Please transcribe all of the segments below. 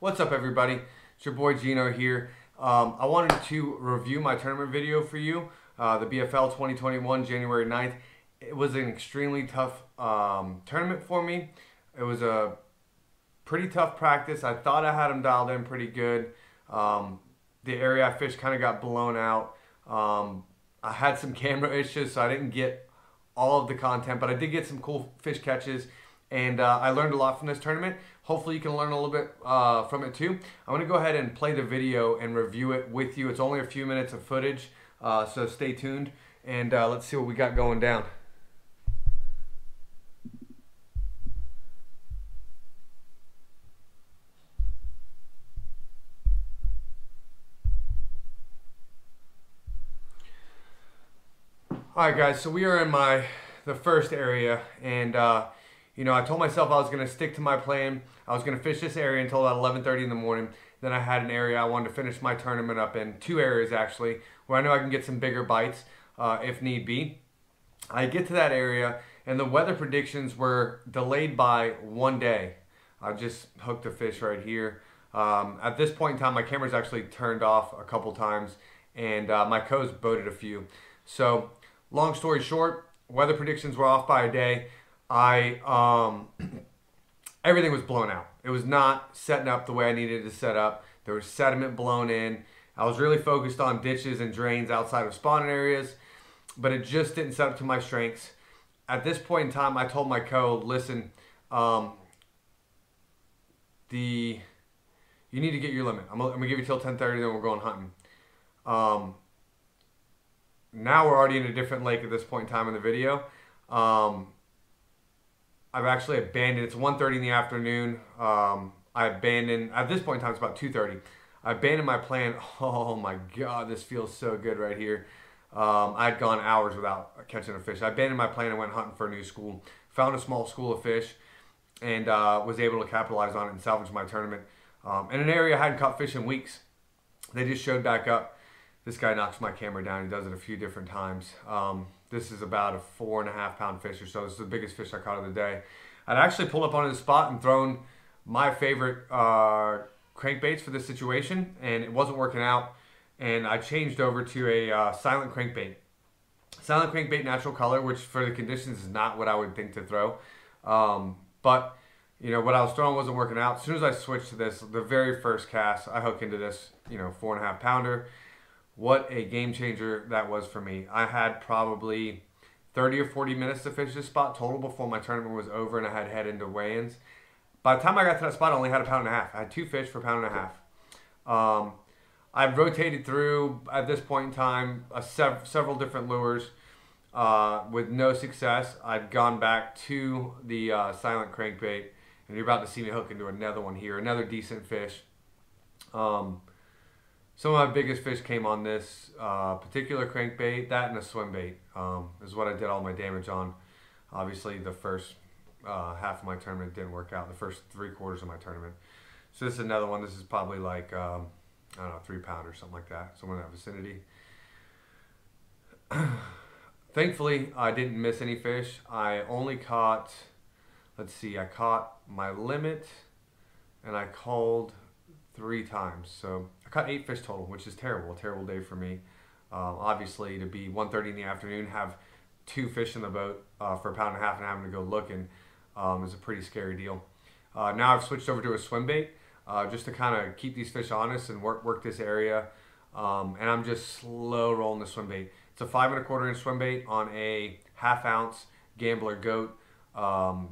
What's up, everybody? It's your boy Gino here. I wanted to review my tournament video for you, the BFL 2021 January 9th. It was an extremely tough tournament for me. It was a pretty tough practice. I thought I had them dialed in pretty good. The area I fished kind of got blown out. I had some camera issues, so I didn't get all of the content, but I did get some cool fish catches, and I learned a lot from this tournament. Hopefully you can learn a little bit from it too. I'm going to go ahead and play the video and review it with you. It's only a few minutes of footage, so stay tuned, and let's see what we got going down. Alright guys, so we are in the first area, and you know, I told myself I was going to stick to my plan. I was going to fish this area until about 11:30 in the morning. Then I had an area I wanted to finish my tournament up in, two areas actually, where I know I can get some bigger bites if need be. I get to that area, and the weather predictions were delayed by 1 day. I just hooked a fish right here. At this point in time, my camera's actually turned off a couple times, and my co's boated a few. So, long story short, weather predictions were off by a day. Everything was blown out. It was not setting up the way I needed it to set up. There was sediment blown in. I was really focused on ditches and drains outside of spawning areas, but it just didn't set up to my strengths. At this point in time, I told my co, listen, you need to get your limit. I'm gonna give you till 10:30, then we're going hunting. Now we're already in a different lake at this point in time in the video. I've actually abandoned, it's 1:30 in the afternoon. I abandoned, at this point in time, it's about 2:30. I abandoned my plan. Oh my God, this feels so good right here. I'd gone hours without catching a fish. I abandoned my plan and went hunting for a new school. Found a small school of fish, and was able to capitalize on it and salvage my tournament. In an area I hadn't caught fish in weeks. They just showed back up. This guy knocks my camera down. He does it a few different times. This is about a 4.5 pound fish or so. This is the biggest fish I caught of the day. I'd actually pulled up on the spot and thrown my favorite crankbaits for this situation, and it wasn't working out. And I changed over to a silent crankbait. Silent crankbait, natural color, which for the conditions is not what I would think to throw. But you know, what I was throwing wasn't working out. As soon as I switched to this, the very first cast, I hook into this, you know, 4.5 pounder. What a game changer that was for me. I had probably 30 or 40 minutes to fish this spot total before my tournament was over, and I had head into weigh-ins. By the time I got to that spot, I only had 1.5 pounds. I had two fish for 1.5 pounds. I've rotated through, at this point in time, several different lures with no success. I've gone back to the silent crankbait, and you're about to see me hook into another one here, another decent fish. Some of my biggest fish came on this particular crankbait, that and a swim bait is what I did all my damage on. Obviously, the first half of my tournament didn't work out, the first 3/4 of my tournament. So this is another one. This is probably like, I don't know, 3 pound or something like that, somewhere in that vicinity. Thankfully, I didn't miss any fish. I only caught, let's see, I caught my limit, and I called 3 times. So I caught 8 fish total, which is terrible, a terrible day for me. Obviously, to be 1:30 in the afternoon, have 2 fish in the boat for 1.5 pounds and having to go looking is a pretty scary deal. Now I've switched over to a swim bait just to kind of keep these fish honest and work this area. And I'm just slow rolling the swim bait. It's a 5 1/4 inch swim bait on a 1/2 ounce Gambler Goat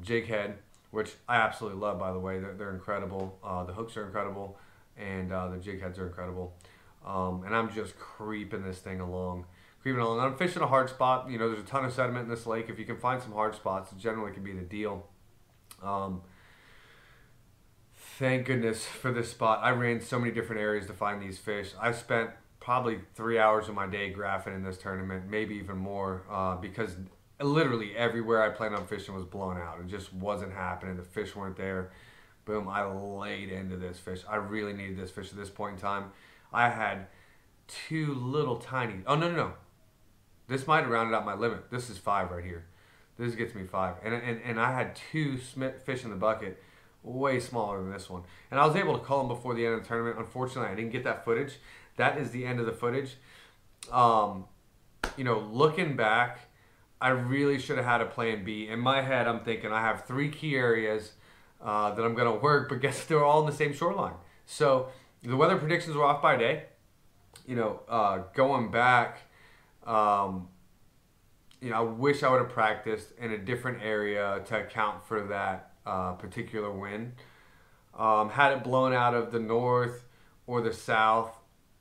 jig head, which I absolutely love, by the way. They're incredible. The hooks are incredible, and the jig heads are incredible. And I'm just creeping this thing along. I'm fishing a hard spot. You know, there's a ton of sediment in this lake. If you can find some hard spots, it generally can be the deal. Thank goodness for this spot. I ran so many different areas to find these fish. I spent probably 3 hours of my day graphing in this tournament, maybe even more, because literally everywhere I planned on fishing was blown out. It just wasn't happening. The fish weren't there. Boom, I laid into this fish. I really needed this fish at this point in time. I had 2 little tiny, oh no. This might have rounded out my limit. This is 5 right here. This gets me 5. And I had 2 fish in the bucket. way smaller than this one. And I was able to call them before the end of the tournament. Unfortunately, I didn't get that footage. That is the end of the footage. You know, looking back, I really should have had a plan B. In my head, I'm thinking I have 3 key areas that I'm going to work, but guess they're all in the same shoreline. So the weather predictions were off by a day. You know, going back, you know, I wish I would have practiced in a different area to account for that particular wind. Had it blown out of the north or the south,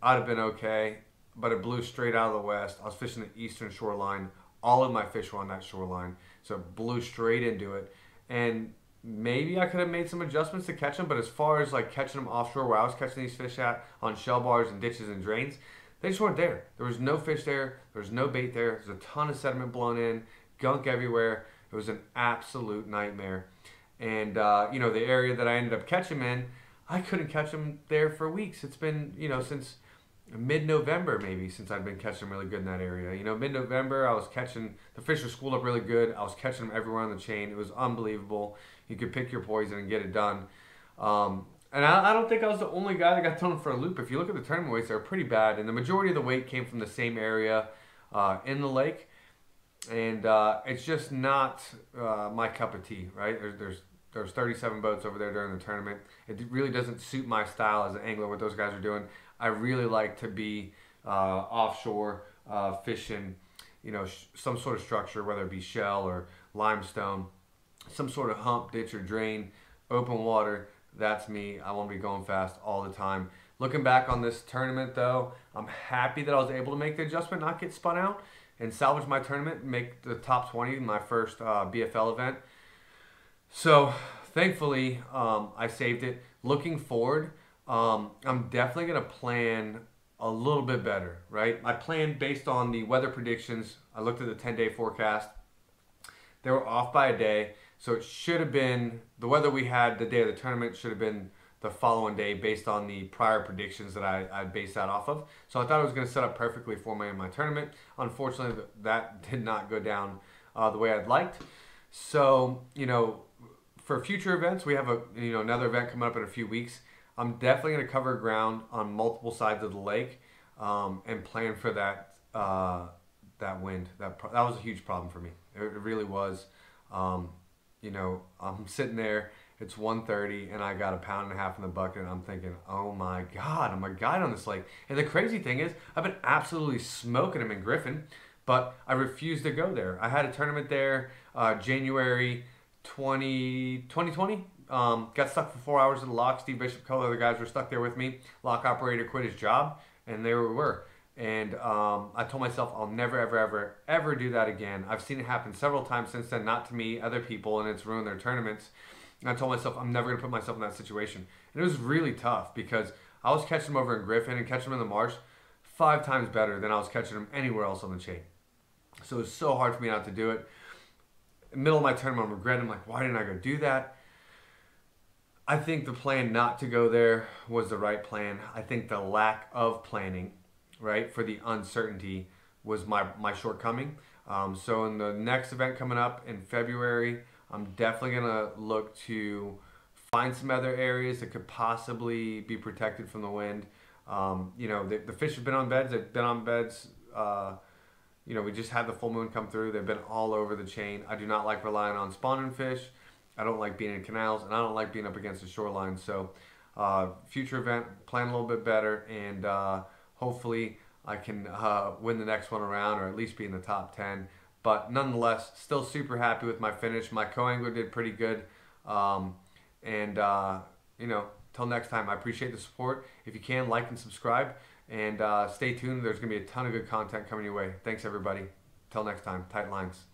I'd have been okay. But it blew straight out of the west. I was fishing the eastern shoreline. All of my fish were on that shoreline, so it blew straight into it. And maybe I could have made some adjustments to catch them, but as far as like catching them offshore where I was catching these fish at on shell bars and ditches and drains, they just weren't there. There was no fish there. There was no bait there. There's a ton of sediment blown in, gunk everywhere. It was an absolute nightmare. And, you know, the area that I ended up catching them in, I couldn't catch them there for weeks. It's been, you know, since mid-November maybe since I've been catching them really good in that area. You know, mid-November I was catching, the fish were schooled up really good. I was catching them everywhere on the chain. It was unbelievable. You could pick your poison and get it done. And I don't think I was the only guy that got thrown for a loop. If you look at the tournament weights, they're pretty bad. And the majority of the weight came from the same area in the lake. And it's just not my cup of tea, right? There's 37 boats over there during the tournament. It really doesn't suit my style as an angler what those guys are doing. I really like to be offshore fishing, you know, some sort of structure, whether it be shell or limestone, some sort of hump, ditch, or drain, open water. That's me. I want to be going fast all the time. Looking back on this tournament, though, I'm happy that I was able to make the adjustment, not get spun out, and salvage my tournament, make the top 20 in my first BFL event. So, thankfully, I saved it. Looking forward, I'm definitely going to plan a little bit better, right? I planned based on the weather predictions. I looked at the 10-day forecast. They were off by a day, so it should have been, the weather we had the day of the tournament should have been the following day based on the prior predictions that I based that off of. So I thought it was going to set up perfectly for me in my tournament. Unfortunately, that did not go down the way I'd liked. So, you know, for future events, we have another event coming up in a few weeks. I'm definitely going to cover ground on multiple sides of the lake and plan for that that wind. That was a huge problem for me. It really was. You know, I'm sitting there. It's 1:30 and I got 1.5 pounds in the bucket. And I'm thinking, oh my God, I'm a guide on this lake. And the crazy thing is, I've been absolutely smoking them in Griffin, but I refused to go there. I had a tournament there January 2020. Got stuck for 4 hours in the lock. Steve Bishop, a couple other guys were stuck there with me. Lock operator quit his job, and there we were. And I told myself I'll never, ever, ever, ever do that again. I've seen it happen several times since then, not to me, other people, and it's ruined their tournaments. And I told myself I'm never going to put myself in that situation. And it was really tough because I was catching them over in Griffin and catching them in the marsh 5 times better than I was catching them anywhere else on the chain. So it was so hard for me not to do it. In the middle of my tournament, I'm regretting, like, why didn't I go do that? I think the plan not to go there was the right plan. I think the lack of planning, right, for the uncertainty was my shortcoming. So in the next event coming up in February, I'm definitely going to look to find some other areas that could possibly be protected from the wind. You know, the fish have been on beds. They've been on beds. You know, we just had the full moon come through. They've been all over the chain. I do not like relying on spawning fish. I don't like being in canals, and I don't like being up against the shoreline. So future event, plan a little bit better, and hopefully I can win the next one around, or at least be in the top 10. But nonetheless, still super happy with my finish. My co-angler did pretty good. You know, till next time, I appreciate the support. If you can, like and subscribe. And stay tuned. There's going to be a ton of good content coming your way. Thanks, everybody. Till next time, tight lines.